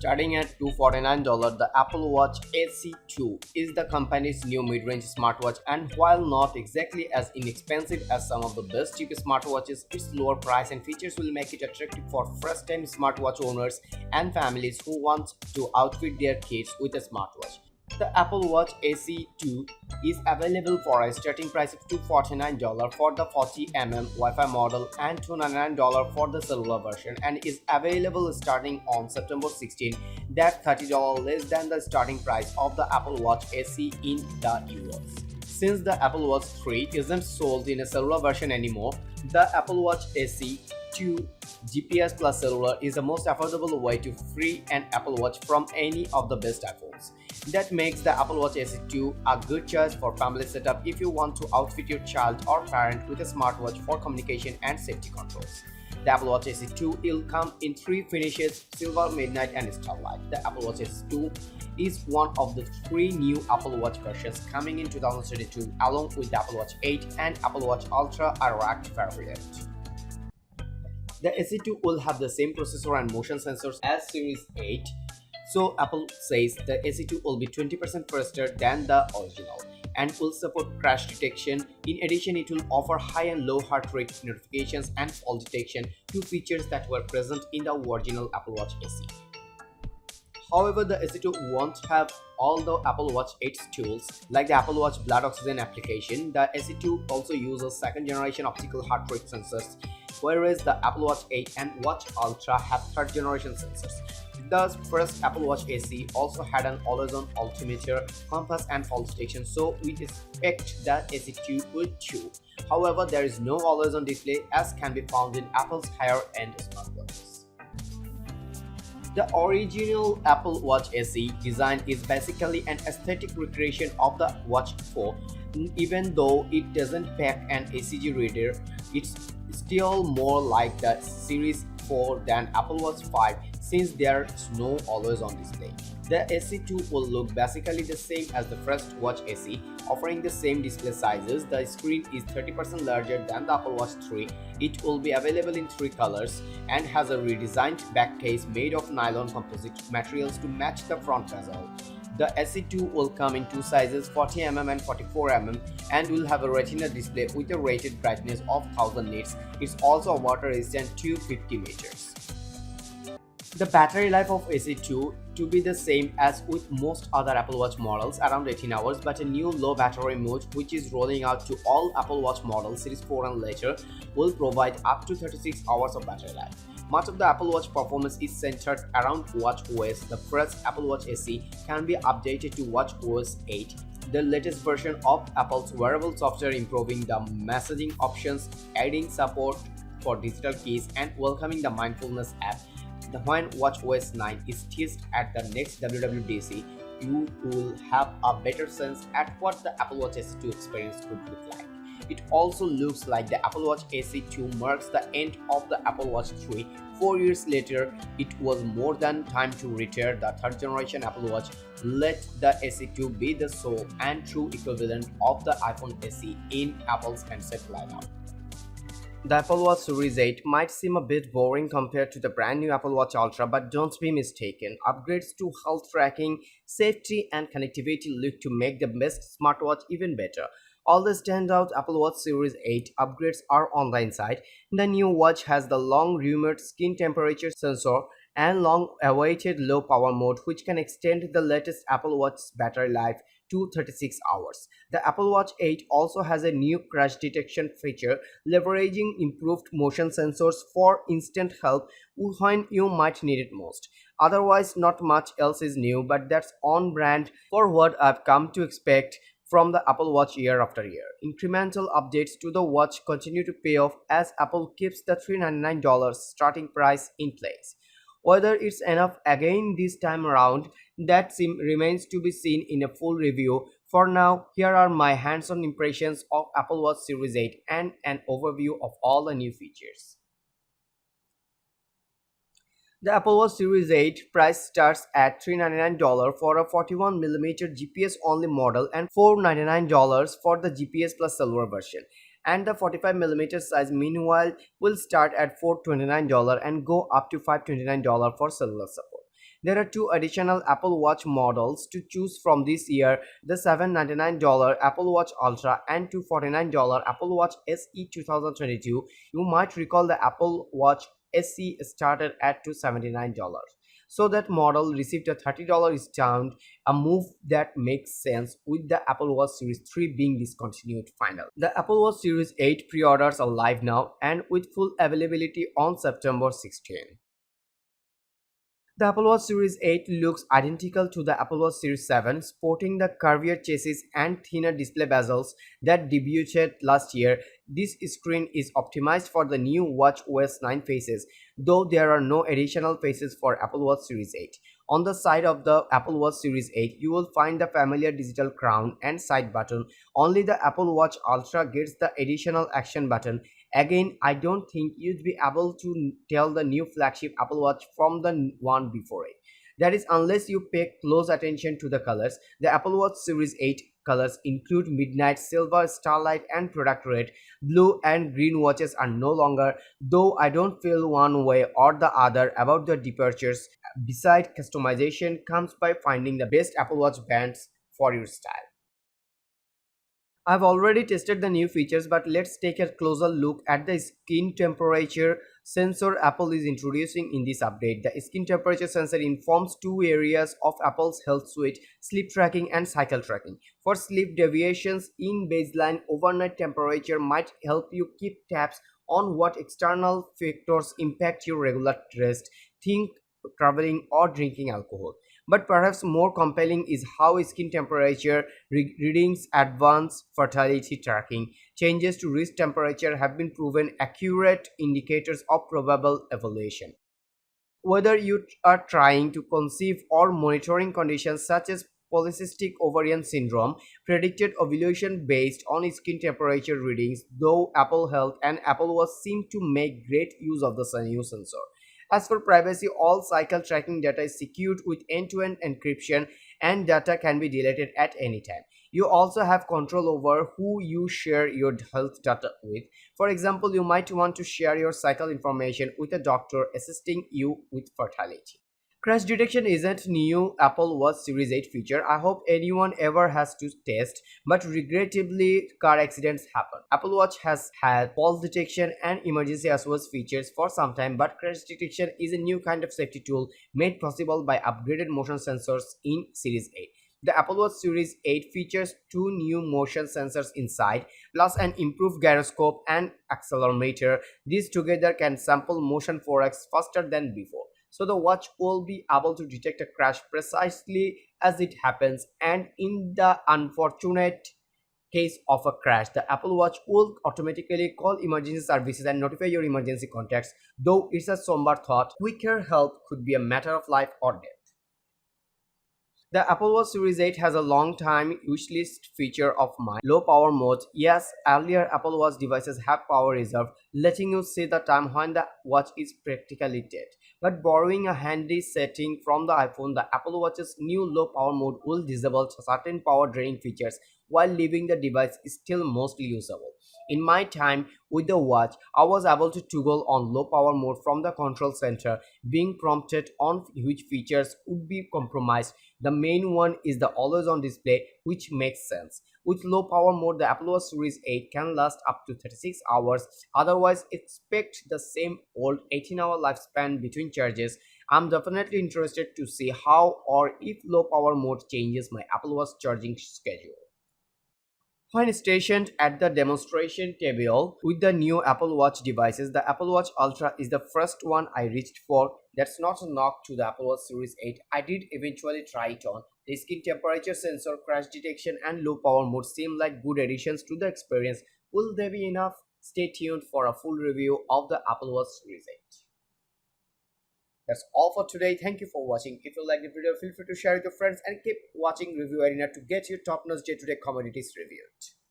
Starting at $249, the Apple Watch SE2 is the company's new mid-range smartwatch, and while not exactly as inexpensive as some of the best cheapest smartwatches, its lower price and features will make it attractive for first-time smartwatch owners and families who want to outfit their kids with a smartwatch. The Apple Watch SE2 is available for a starting price of $249 for the 40mm Wi-Fi model and $299 for the cellular version, and is available starting on September 16. That's $30 less than the starting price of the Apple Watch SE in the US. Since the Apple Watch 3 isn't sold in a cellular version anymore, the Apple Watch SE 2 GPS plus cellular is the most affordable way to free an Apple Watch from any of the best iPhones. That makes the Apple Watch SE 2 a good choice for family setup if you want to outfit your child or parent with a smartwatch for communication and safety controls. The Apple Watch SE 2 will come in three finishes: silver, midnight, and starlight. The Apple Watch SE 2 is one of the three new Apple Watch versions coming in 2022, along with the Apple Watch 8 and Apple Watch Ultra Iraq variant. The SE2 will have the same processor and motion sensors as Series 8, so Apple says the SE2 will be 20% faster than the original and will support crash detection. In addition, it will offer high and low heart rate notifications and fall detection, two features that were present in the original Apple Watch SE. However, the SE2 won't have all the Apple Watch 8's tools, like the Apple Watch blood oxygen application. The SE2 also uses second generation optical heart rate sensors, whereas the Apple Watch 8 and Watch Ultra have third generation sensors. The first Apple Watch SE also had an always-on altimeter, compass, and fall detection, so we expect that SE2 would too. However, there is no always-on display as can be found in Apple's higher-end smartwatches. The original Apple Watch SE design is basically an aesthetic recreation of the Watch 4. Even though it doesn't pack an ECG reader, it's still more like the Series 4 than Apple Watch 5, since there's no always-on display. The SE2 will look basically the same as the first Watch SE, offering the same display sizes. The screen is 30% larger than the Apple Watch 3. It will be available in three colors and has a redesigned back case made of nylon composite materials to match the front bezel. The SE2 will come in two sizes, 40mm and 44mm, and will have a retina display with a rated brightness of 1000 nits. It's also water resistant to 50 meters. The battery life of SE2 to be the same as with most other Apple Watch models, around 18 hours, but a new low battery mode, which is rolling out to all Apple Watch models Series 4 and later, will provide up to 36 hours of battery life. Much of the Apple Watch performance is centered around watchOS. The first Apple Watch SE can be updated to watchOS 8, the latest version of Apple's wearable software, improving the messaging options, adding support for digital keys, and welcoming the mindfulness app. When watchOS 9 is teased at the next WWDC, you will have a better sense at what the Apple Watch SE2 experience could look like. It also looks like the Apple Watch SE2 marks the end of the Apple Watch 3. 4 years later, it was more than time to retire the third generation Apple Watch. Let the SE2 be the sole and true equivalent of the iPhone SE in Apple's handset lineup. The Apple Watch Series 8 might seem a bit boring compared to the brand new Apple Watch Ultra, but don't be mistaken. Upgrades to health tracking, safety, and connectivity look to make the best smartwatch even better. All the standout Apple Watch Series 8 upgrades are on the inside. The new watch has the long-rumored skin temperature sensor and long-awaited low power mode, which can extend the latest Apple Watch's battery life to 36 hours. The Apple Watch 8 also has a new crash detection feature, leveraging improved motion sensors for instant help when you might need it most. Otherwise, not much else is new, but that's on brand for what I've come to expect from the Apple Watch year after year. Incremental updates to the watch continue to pay off as Apple keeps the $399 starting price in place. Whether it's enough again this time around, that remains to be seen in a full review. For now, here are my hands-on impressions of Apple Watch Series 8 and an overview of all the new features. The Apple Watch Series 8 price starts at $399 for a 41mm GPS-only model and $499 for the GPS plus cellular version. And the 45mm size meanwhile will start at $429 and go up to $529 for cellular support. There are two additional Apple Watch models to choose from this year, the $799 Apple Watch Ultra and $249 Apple Watch SE 2022. You might recall the Apple Watch SE started at $279. So that model received a $30 discount, a move that makes sense with the Apple Watch Series 3 being discontinued finally. The Apple Watch Series 8 pre-orders are live now and with full availability on September 16. The Apple Watch Series 8 looks identical to the Apple Watch Series 7, sporting the curvier chassis and thinner display bezels that debuted last year. This screen is optimized for the new watchOS 9 faces, though there are no additional faces for Apple Watch Series 8. On the side of the Apple Watch Series 8, you will find the familiar digital crown and side button. Only the Apple Watch Ultra gets the additional action button. Again, I don't think you'd be able to tell the new flagship Apple Watch from the one before it. That is, unless you pay close attention to the colors. The Apple Watch Series 8 colors include midnight, silver, starlight, and product red. Blue and green watches are no longer, though I don't feel one way or the other about the departures. Besides, customization comes by finding the best Apple Watch bands for your style. I've already tested the new features, but let's take a closer look at the skin temperature sensor Apple is introducing in this update. The skin temperature sensor informs two areas of Apple's health suite: sleep tracking and cycle tracking. For sleep, deviations in baseline overnight temperature might help you keep tabs on what external factors impact your regular rest. Think traveling or drinking alcohol. But perhaps more compelling is how skin temperature readings advance fertility tracking. Changes to wrist temperature have been proven accurate indicators of probable ovulation. Whether you are trying to conceive or monitoring conditions such as polycystic ovarian syndrome, predicted ovulation based on skin temperature readings, though Apple Health and Apple Watch seem to make great use of the new sensor. As for privacy, all cycle tracking data is secured with end-to-end encryption and data can be deleted at any time. You also have control over who you share your health data with. For example, you might want to share your cycle information with a doctor assisting you with fertility. Crash detection isn't new Apple Watch Series 8 feature. I hope anyone ever has to test, but regrettably car accidents happen. Apple Watch has had false detection and emergency SOS features for some time, but crash detection is a new kind of safety tool made possible by upgraded motion sensors in Series 8. The Apple Watch Series 8 features two new motion sensors inside, plus an improved gyroscope and accelerometer. These together can sample motion 4x faster than before. So the watch will be able to detect a crash precisely as it happens, and in the unfortunate case of a crash, the Apple Watch will automatically call emergency services and notify your emergency contacts. Though it's a somber thought, quicker help could be a matter of life or death. The Apple Watch Series 8 has a long time wishlist feature of mine: low power mode. Yes, earlier Apple Watch devices have power reserve, letting you see the time when the watch is practically dead. But borrowing a handy setting from the iPhone, the Apple Watch's new low power mode will disable certain power draining features while leaving the device still mostly usable. In my time with the watch, I was able to toggle on low power mode from the control center, being prompted on which features would be compromised. The main one is the always on display, which makes sense. With low power mode, the Apple Watch Series 8 can last up to 36 hours. Otherwise, expect the same old 18-hour lifespan between charges. I'm definitely interested to see how or if low power mode changes my Apple Watch charging schedule. When stationed at the demonstration table with the new Apple Watch devices, the Apple Watch Ultra is the first one I reached for. That's not a knock to the Apple Watch Series 8. I did eventually try it on. The skin temperature sensor, crash detection, and low power mode seem like good additions to the experience. Will they be enough? Stay tuned for a full review of the Apple Watch Series 8. That's all for today. Thank you for watching. If you like the video, feel free to share with your friends and keep watching Review Arena to get your top-notch day-to-day commodities reviewed.